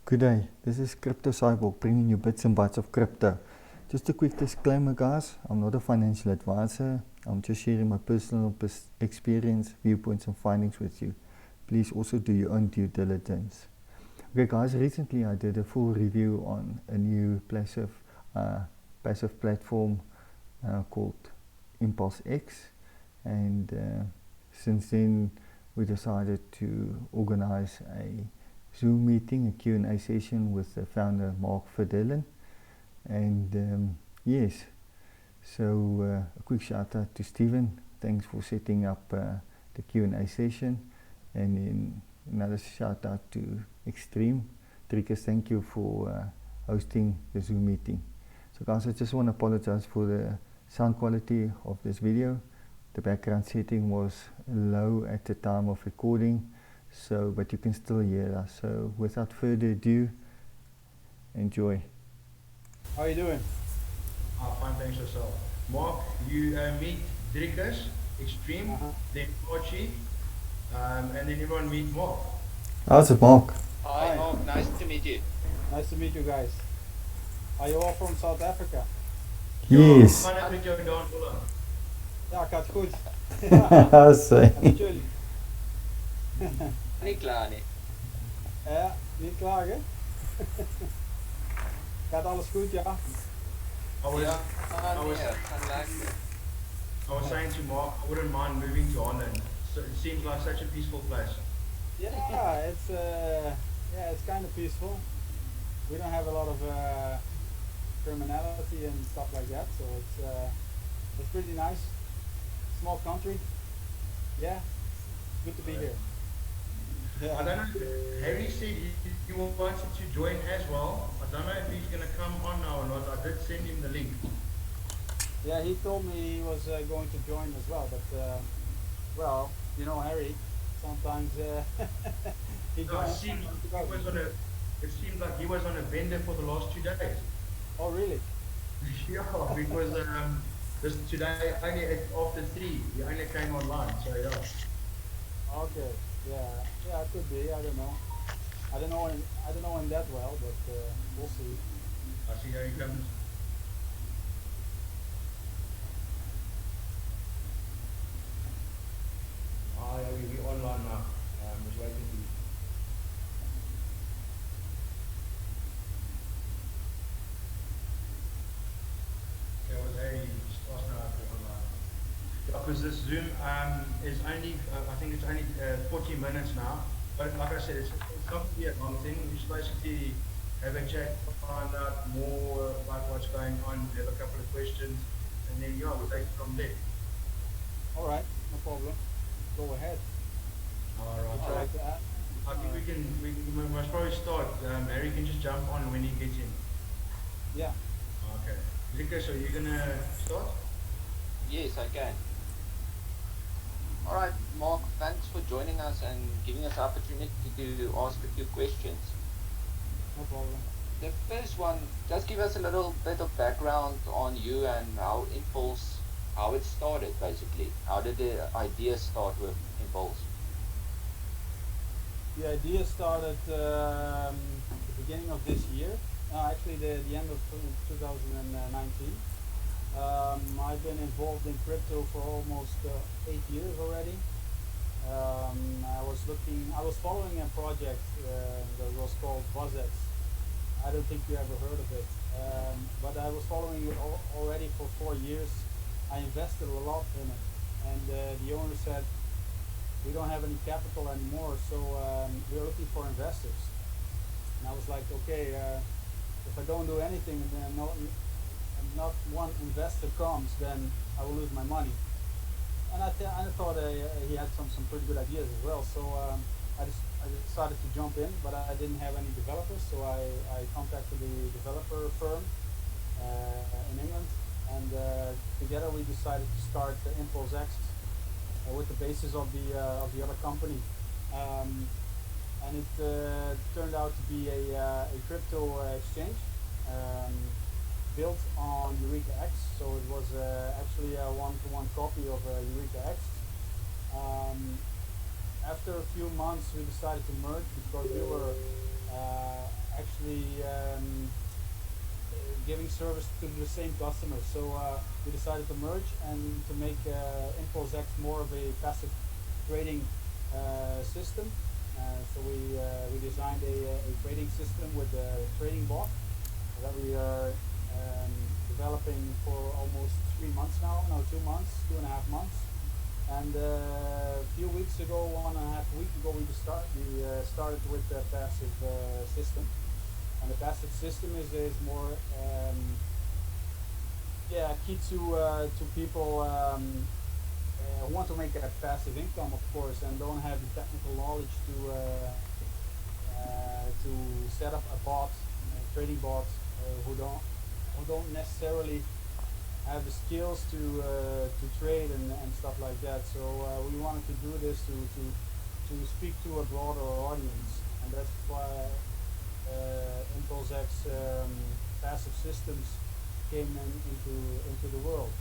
Good day, this is Crypto Cyborg bringing you bits and bytes of crypto. Just a quick disclaimer guys, I'm not a financial advisor, I'm just sharing my personal experience, viewpoints and findings with you. Please also do your own due diligence. Okay guys, recently I did a full review on a new passive platform called ImpulsX, and since then we decided to organize a Zoom meeting, a Q&A session with the founder Mark Verdellen, and yes, so a quick shout out to Steven, thanks for setting up the Q&A session, and then another shout out to Extreme, Trickers, thank you for hosting the Zoom meeting. So guys, I just want to apologize for the sound quality of this video. The background setting was low at the time of recording, so but you can still hear us. So without further ado, enjoy. How are you doing? Fine, thanks yourself. Mark, you meet Drickers, Extreme, then Archie, and then everyone meet Mark. How's it, Mark? Hi Mark, nice to meet you. Nice to meet you guys. Are you all from South Africa? Yes. Ja, gaat goed. Ja, en met jullie? Niet klaar, nee. Ja, niet klagen? Gaat alles goed, ja? I was saying to Mark, I wouldn't mind moving to Holland. So it seems like such a peaceful place. Yeah, it's kind of peaceful. We don't have a lot of criminality and stuff like that, so it's pretty nice. Small country. Yeah, good to be here. Yeah. I don't know, Harry said he wanted to join as well. I don't know if he's going to come on now or not. I did send him the link. Yeah, he told me he was going to join as well, but well, you know Harry, sometimes he joins. It seemed like he was on a bender for the last 2 days. Oh really? Yeah, because today only after 3 he only came online, so yeah. Okay, yeah, it could be. I don't know. I don't know him that well, but we'll see. I see how he comes. We're online now. Just waiting for you. Okay, was Harry starts now if you're online. Yeah, because this Zoom is only, I think it's only 40 minutes now. But like I said, it's not going to be a long thing. We just basically have a chat, find out more about what's going on, have a couple of questions, and then yeah, we'll take it from there. Alright, no problem. Go ahead. Alright. I think we must probably start. Harry can just jump on when he gets in. Yeah. Okay. Zika, so you're gonna start? Yes, I can. Alright, Mark, thanks for joining us and giving us the opportunity to ask a few questions. No problem. The first one, just give us a little bit of background on you and how Impulse, how it started basically. How did the idea start with Impulse? The idea started the beginning of this year. Actually, the end of 2019. I've been involved in crypto for almost 8 years already. I was following a project that was called ImpulsX. I don't think you ever heard of it, but I was following it already for 4 years. I invested a lot in it, and the owner said, we don't have any capital anymore, so we're looking for investors. And I was like, okay, if I don't do anything and not one investor comes, then I will lose my money. And I thought he had some pretty good ideas as well, so I decided to jump in, but I didn't have any developers, so I contacted the developer firm in England, and together we decided to start ImpulsX with the basis of the other company, and it turned out to be a crypto exchange built on EurekaX. So it was actually a one-to-one copy of EurekaX. After a few months, we decided to merge because we were actually giving service to the same customers. So we decided to merge and to make ImpulsX more of a passive trading system. So we designed a trading system with a trading bot that we are developing for almost 3 months now, no, 2 months, 2.5 months. And a few weeks ago, 1.5 weeks ago, we started with the passive system. And the passive system is more key to people who want to make a passive income, of course, and don't have the technical knowledge to set up a bot, trading bot, who don't necessarily have the skills to trade and stuff like that. So we wanted to do this to speak to a broader audience, and that's why ImpulsX passive systems came into the world.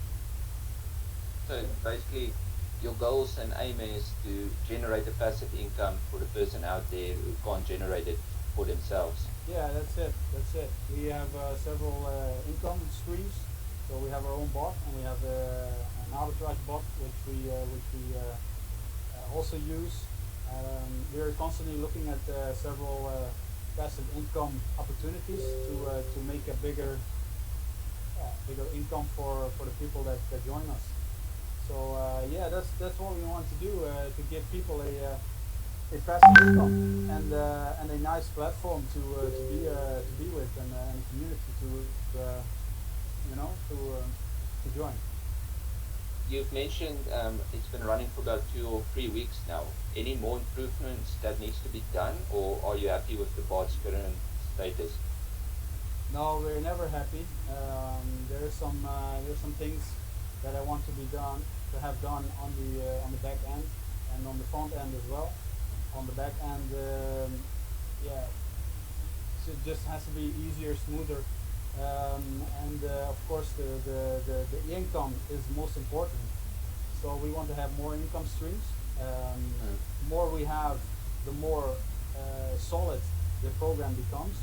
So basically, your goals and aim is to generate a passive income for the person out there who can't generate it for themselves. Yeah, that's it. We have several income streams. So we have our own bot, and we have an arbitrage bot, which we also use. We are constantly looking at several passive income opportunities to make a bigger income for the people that join us. So that's what we want to do, to give people a passive income and a nice platform to be with, and a community to join. You've mentioned it's been running for about 2 or 3 weeks now. Any more improvements that needs to be done, or are you happy with the bot's current status? No, we're never happy. There's some things that I want to have done on the back end and on the front end as well. On the back end, so it just has to be easier, smoother, and of course the income is most important. So we want to have more income streams. The more we have, the more solid the program becomes.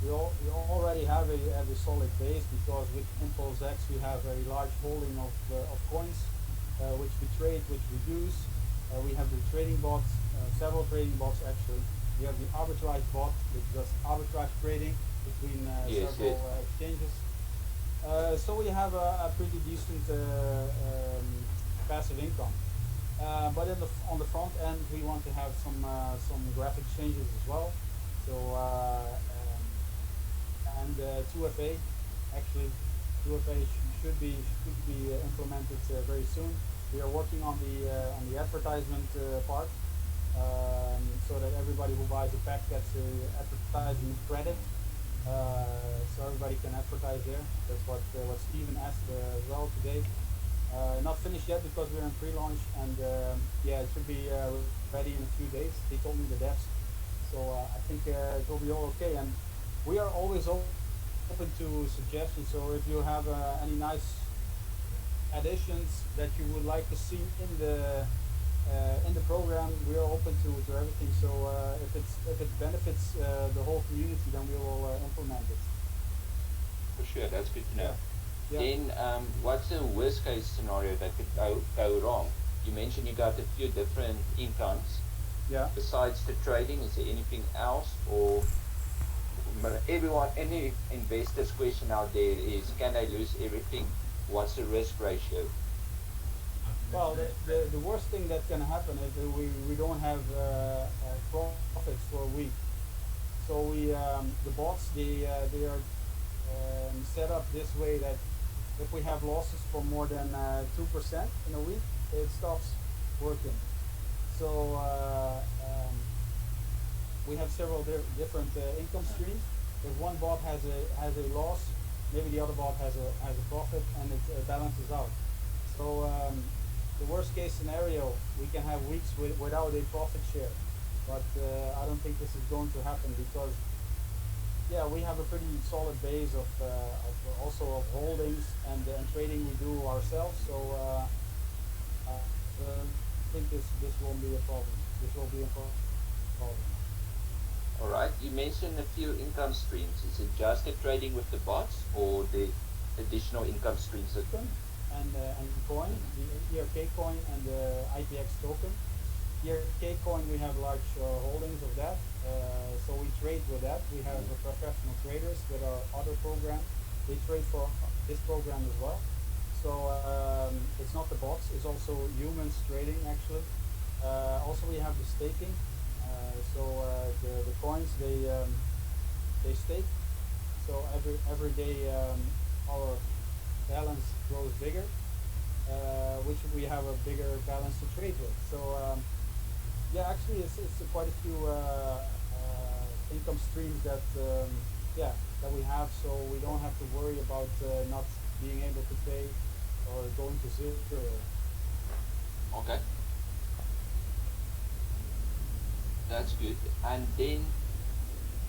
We already have a solid base, because with ImpulsX we have a large holding of coins, which we trade, which we use. We have the trading bots, several trading bots actually. We have the arbitrage bot, which does arbitrage trading between several exchanges. So we have a pretty decent passive income. But on the front end, we want to have some graphic changes as well. So and 2FA, actually 2FA should be implemented very soon. We are working on the advertisement part, so that everybody who buys a pack gets an advertisement credit, so everybody can advertise there. That's what Steven asked as well today. Not finished yet because we're in pre-launch, and it should be ready in a few days. He told me the devs, so I think it will be all okay. And we are always open to suggestions. So if you have any nice additions that you would like to see in the program, we are open to everything. So if it benefits the whole community, then we will implement it. For sure, that's good to know. Yeah. Then what's the worst case scenario that could go wrong? You mentioned you got a few different incomes. Yeah. Besides the trading, is there anything else? Or any investor's question out there is, can they lose everything? What's the risk ratio? Well, the worst thing that can happen is that we don't have profits for a week. So the bots they are set up this way that if we have losses for more than 2% in a week, it stops working. So we have several different income streams. If one bot has a loss, maybe the other bot has a profit, and it balances out. So the worst case scenario, we can have weeks without a profit share, but I don't think this is going to happen, because we have a pretty solid base of holdings and trading we do ourselves. So I think this won't be a problem. This will be a problem. All right. You mentioned a few income streams. Is it just the trading with the bots or the additional income streams that? And coin, the ERK coin and the IPX token. ERK coin, we have large holdings of that, so we trade with that. We have professional traders with our other program. They trade for this program as well. So it's not the bots; it's also humans trading actually. Also, we have the staking. The coins they stake. So every day our balance grows bigger, which we have a bigger balance to trade with. So yeah, actually, it's quite a few income streams that that we have, so we don't have to worry about not being able to pay or going to zero. Okay. That's good. And then,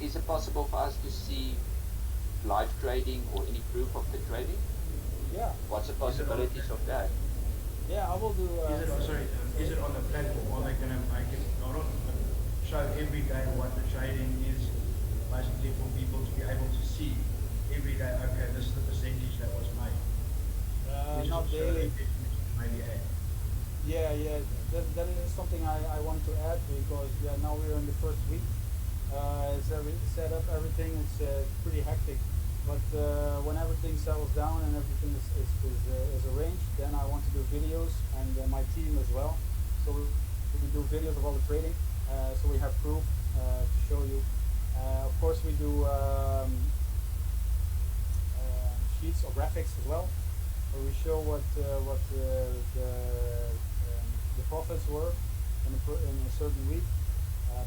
is it possible for us to see live trading or any proof of the trading? Yeah. What's the possibilities of that? Yeah, I will do. Is it on the platform? Are they going to make it not on, show every day what the trading is, basically for people to be able to see every day? Okay, this is the percentage that was made. Not daily. Maybe add. Yeah. That is something I want to add because now we're in the first week. It's set up everything. It's pretty hectic. But when everything settles down and everything is arranged, then I want to do videos and my team as well. So we do videos of all the trading. So we have proof to show you. Of course, we do sheets or graphics as well, where we show what the profits were in a certain week.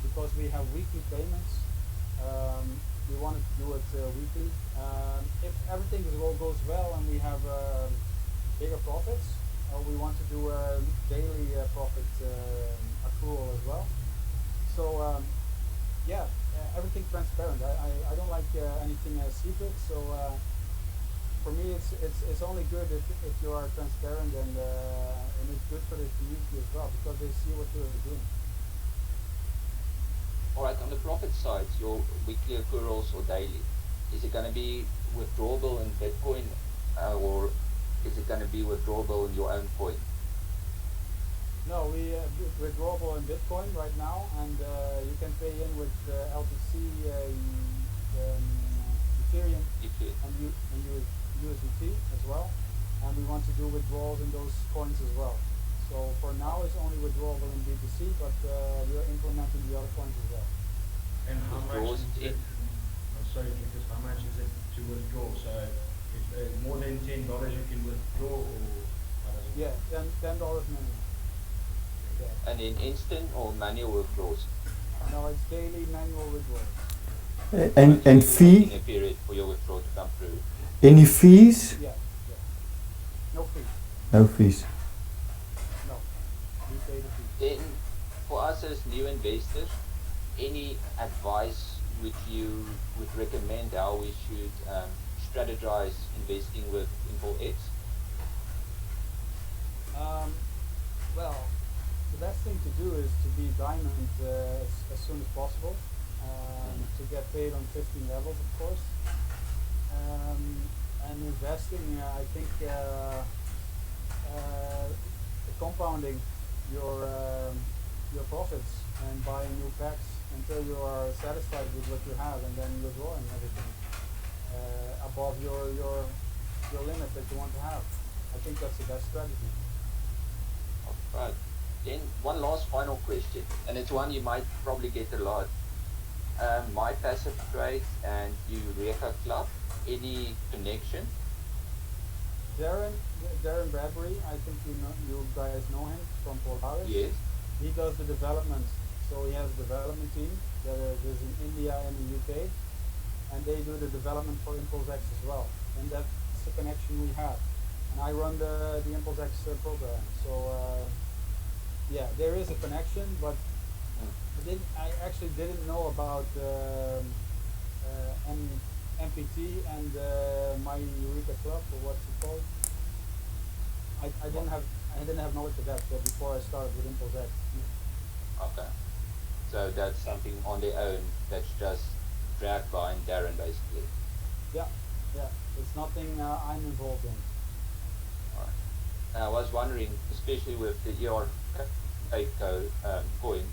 Because we have weekly payments, we wanted to do it weekly. If everything goes well and we have bigger profits, we want to do a daily profit accrual as well. So everything transparent. I don't like anything secret. So for me, it's only good if you are transparent and it's good for the community as well because they see what you're doing. All right, on the profit side, your weekly accruals or daily, is it going to be withdrawable in Bitcoin or is it going to be withdrawable in your own coin? No, we withdrawable in Bitcoin right now, and you can pay in with LTC, Ethereum, and USDT as well. And we want to do withdrawals in those coins as well. So for now, it's only withdrawable in BTC, but we are implementing the other coins as well. And how much is it? Sorry, because how much is it to withdraw? So if more than $10 you can withdraw, or how does it? Yeah, $10 minimum. Yeah. And in instant or manual withdrawals? No, it's daily manual withdrawals. And fee? A period for your withdrawal to come through. Any fees? Yeah. No fees. No fees. No. We pay the fee. Then, for us as new investors, any advice which you would recommend how we should strategize investing with ImpulsX? Well, the best thing to do is to be diamond as soon as possible, to get paid on 15 levels, of course. And investing, I think compounding your profits and buying new packs until you are satisfied with what you have, and then withdrawing everything above your limit that you want to have. I think that's the best strategy. Right. Then one last final question, and it's one you might probably get a lot. My passive trade and Eureka Club, any connection? Darren Bradbury, I think you guys know him from Polaris. Yes. He does the development, so he has a development team that is in India and the UK, and they do the development for ImpulsX as well, and that's the connection we have. And I run the ImpulsX program, so there is a connection, but I actually didn't know about MPT and my Eureka Club, or what's it called. I didn't have knowledge of that before I started with ImpulsX. Okay. So that's something on their own that's just dragged by Darren basically. Yeah, yeah. It's nothing I'm involved in. All right. And I was wondering, especially with the coin,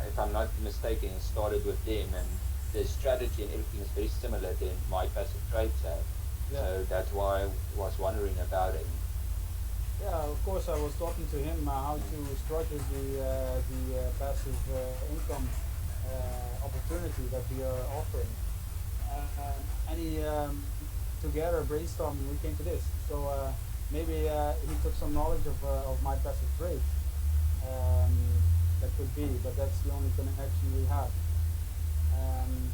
if I'm not mistaken, it started with them, and the strategy and everything is very similar than my passive trades have. Yeah. So that's why I was wondering about it. Yeah, of course. I was talking to him how to structure the passive income opportunity that we are offering, and he together brainstorming we came to this. So maybe he took some knowledge of my passive trade. Um, that could be, but that's the only connection we have. Um,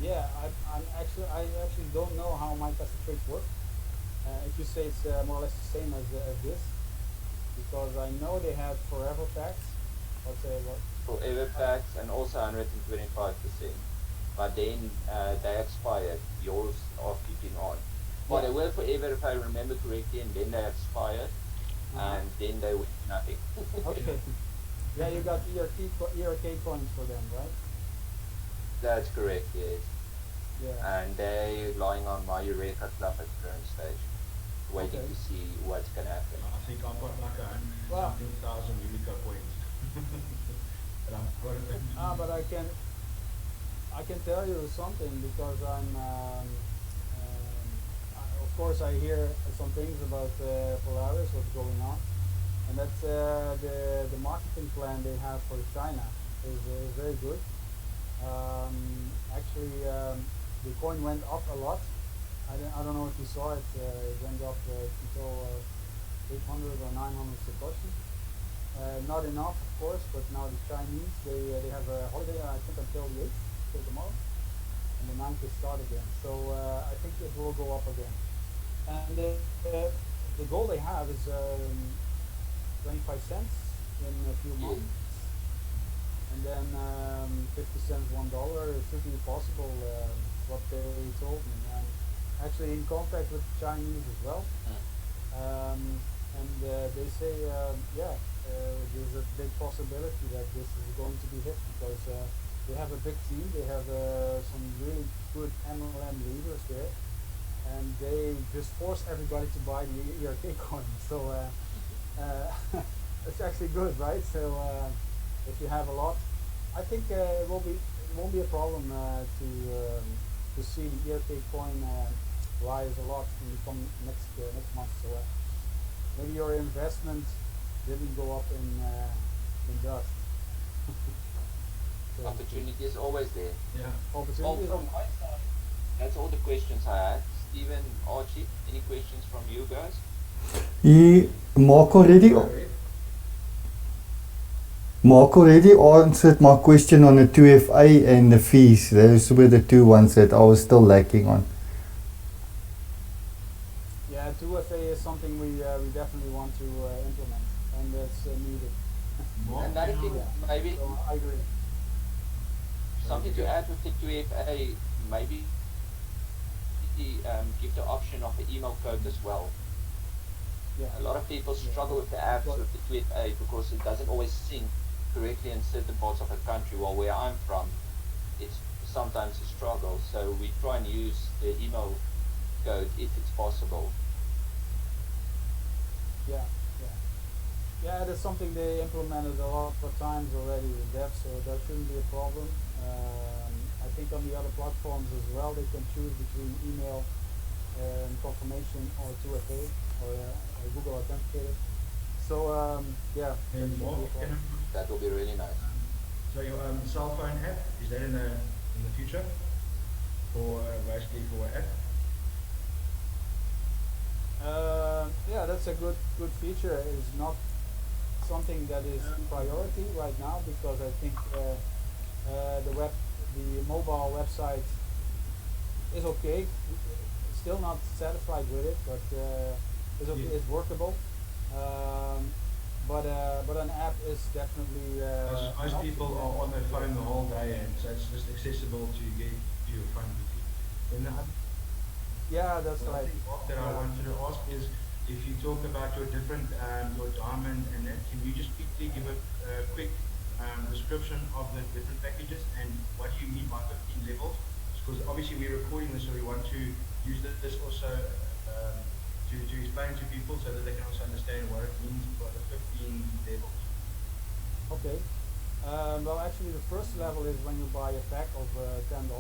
yeah, I actually don't know how my passive trades work. If you say it's more or less the same as this, because I know they had forever packs. I'll say what? Forever packs and also 125%. But then they expired. Yours are keeping on. Well, Yeah. they were forever if I remember correctly, and then they expired, and then they went nothing. Okay. Yeah, you got ERK coins for them, right? That's correct, yes. Yeah. And they're relying on my Eureka Club at the current stage, waiting Okay. to see what's going to happen. I think I've got like Well, something thousand Eureka coins. But I've got it. but I can tell you something because of course I hear some things about Polaris, what's going on, and that's the marketing plan they have for China is very good. Actually, the coin went up a lot. I don't know if you saw it. It went up until 800 or 900 Satoshi. Not enough, of course, but now the Chinese they have a holiday. I think until the 8th, till tomorrow, and the 9th they start again. So I think it will go up again. And the goal they have is 25 cents in a few months, and then 50 cents, $1. It should be possible. What they told me. I'm actually in contact with the Chinese as well. And they say, there's a big possibility that this is going to be hit because they have a big team. They have some really good MLM leaders there, and they just force everybody to buy the ERK coin. So it's actually good, right? So if you have a lot, I think it won't be a problem to see the ERK coin rise a lot in the next month. So maybe your investment didn't go up in dust. So Opportunity is always there. Yeah. opportunity. From my side, that's all the questions I had. Steven, Archie, any questions from you guys? Mark already answered my question on the 2FA and the fees. Those were the two ones that I was still lacking on. Yeah, 2FA is something we definitely want to implement, and that's needed. Another thing, Yeah. maybe So I agree. something to add with the 2FA, maybe give the option of the email code as well. Yeah. A lot of people struggle with the apps with the 2FA because it doesn't always sync correctly in certain parts of the country. While where I'm from, it's sometimes a struggle. So we try and use the email code if it's possible. Yeah, yeah. Yeah, that's something they implemented a lot of times already with dev, so that shouldn't be a problem. I think on the other platforms as well, they can choose between email confirmation or 2FA or Google Authenticator. So yeah, that And shouldn't be Mark, a problem. That will be really nice. so your cell phone app, is that in the future? For basically for an app? Yeah, that's a good feature. It's not something that is priority right now because I think the mobile website is okay. Still not satisfied with it, but it's okay. It's workable. But an app is definitely. Most people are on their phone the whole day, and so it's just accessible to get to your phone quickly. And Yeah, that's the right. thing that I wanted to ask is, if you talk about your different, your diamond and that, can you just quickly give a quick description of the different packages and what do you mean by 15 levels? Because obviously we're recording this, so we want to use this also to explain to people so that they can also understand what it means by the 15 levels. Okay. Well, actually, the first level is when you buy a pack of $10.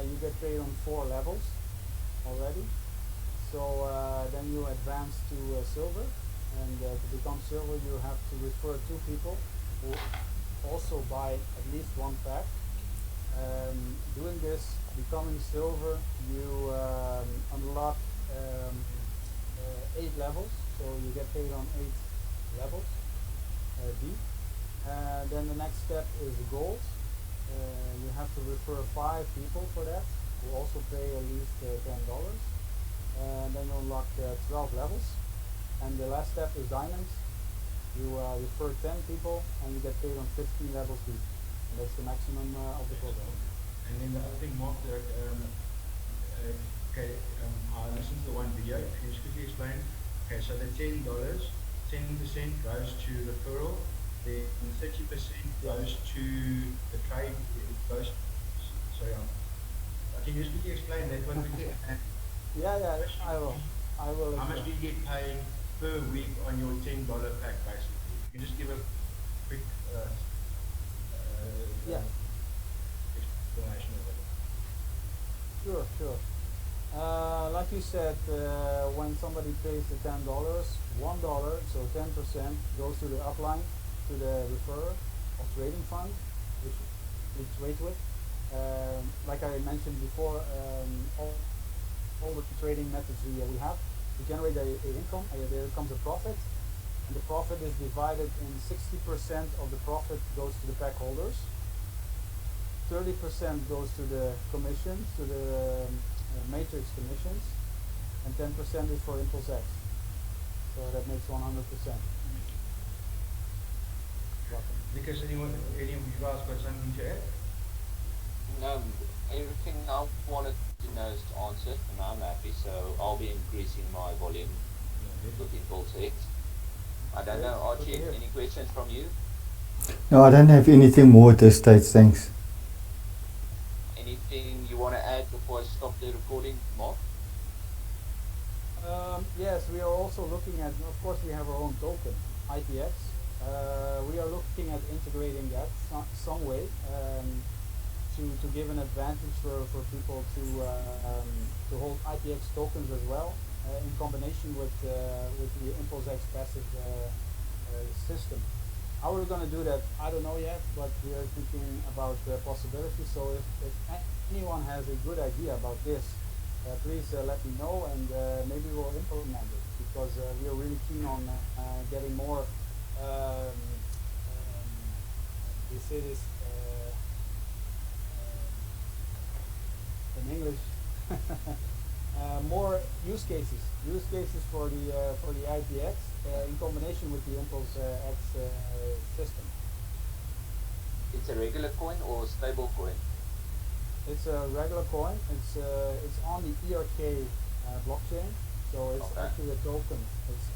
You get paid on 4 levels already. So then you advance to silver, and to become silver, you have to refer 2 people who also buy at least 1 pack. Doing this, becoming silver, you unlock 8 levels, so you get paid on 8 levels, D. Then the next step is gold. You have to refer 5 people for that, who also pay at least $10. And then you unlock 12 levels. And the last step is diamonds. You refer 10 people, and you get paid on 15 levels D. And that's the maximum of the program. And then the other thing, Mark, I listened to the one video. Can you just quickly explain? Okay, so the $10, 10% goes to referral, then 30% goes to the trade. Can you just quickly explain that one quickly? Yeah, I will. How much do you get paid per week on your $10 pack, basically? You can just give a quick explanation of it. Sure. Like you said, when somebody pays the $10, $1, so 10% goes to the upline, to the referrer or trading fund, which we trade with. Like I mentioned before, all the trading methods we have, we generate a income, there comes a profit, and the profit is divided in 60% of the profit goes to the pack holders, 30% goes to the commissions, to the matrix commissions, and 10% is for ImpulsX. So that makes 100%. Because any of you guys got something to add? No, everything I wanted to know is answered, and I'm happy, so I'll be increasing my volume with ImpulsX. I don't know, Archie, any questions from you? No, I don't have anything more at this stage, thanks. Anything you want to add before I stop the recording, Mark? Yes, we are also looking at, of course we have our own token, IPX. We are looking at integrating that some way to give an advantage for people to hold IPX tokens as well, in combination with the ImpulsX passive system. How we're going to do that, I don't know yet, but we are thinking about the possibility. So if anyone has a good idea about this, please let me know, and maybe we'll implement it, because we are really keen on getting more, we say this in English, more use cases for the IPX in combination with the ImpulsX system. It's a regular coin or a stable coin? It's a regular coin. It's on the ERK blockchain, so it's actually a token.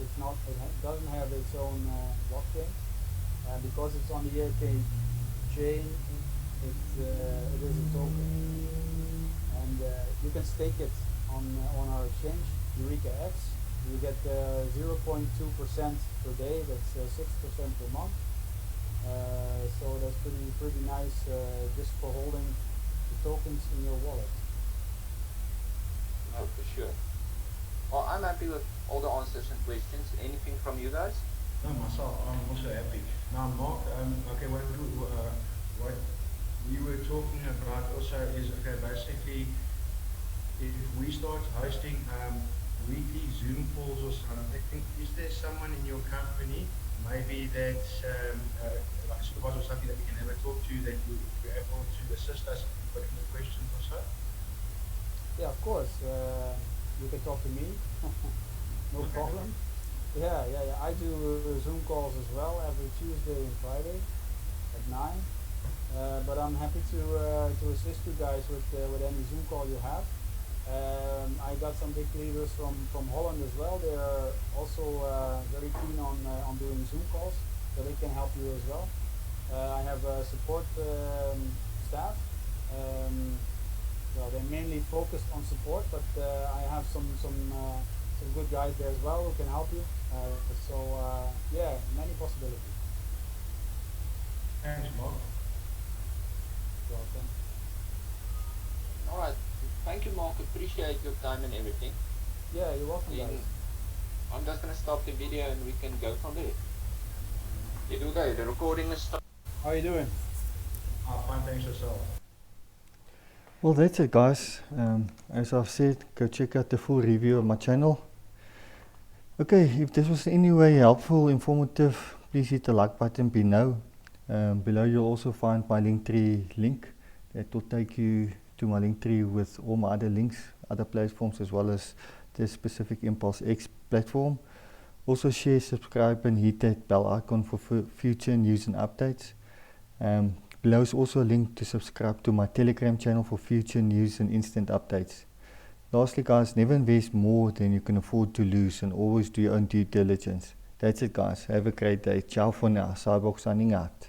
It's not. Doesn't have its own blockchain, because it's on the ERK chain. It is a token, and you can stake it on our exchange, EurekaX. You get 0.2% per day. That's 6% per month. So that's pretty nice just for holding the tokens in your wallet. No, for sure. Well, I'm happy with all the answers and questions. Anything from you guys? No, myself, I'm also happy. Now, Mark, okay, what we were talking about also is, okay, basically, if we start hosting weekly Zoom calls or something, is there someone in your company, maybe that's like a supervisor or something that we can ever talk to, that will be able to assist us with the questions or so? Yeah, of course. You can talk to me. No problem. Yeah. I do Zoom calls as well every Tuesday and Friday at 9. But I'm happy to assist you guys with any Zoom call you have. I got some big leaders from Holland as well. They are also very keen on doing Zoom calls, so they can help you as well. I have a support staff. Well, they're mainly focused on support, but I have some good guys there as well who can help you. Yeah, many possibilities. Thanks, Mark. You're welcome. All right. Thank you, Mark. Appreciate your time and everything. Yeah, you're welcome, Then guys. I'm just gonna stop the video and we can go from there. Okay, the recording is stopped. How are you doing? Fine, thanks yourself. Well, that's it, guys. As I've said, go check out the full review of my channel. Okay, if this was in any way helpful, informative, please hit the like button below. Below you'll also find my Linktree link that will take you to my Linktree with all my other links, other platforms, as well as this specific ImpulsX platform. Also share, subscribe and hit that bell icon for future news and updates. Below is also a link to subscribe to my Telegram channel for future news and instant updates. Lastly, guys, never invest more than you can afford to lose and always do your own due diligence. That's it, guys. Have a great day. Ciao for now. Cyborg signing out.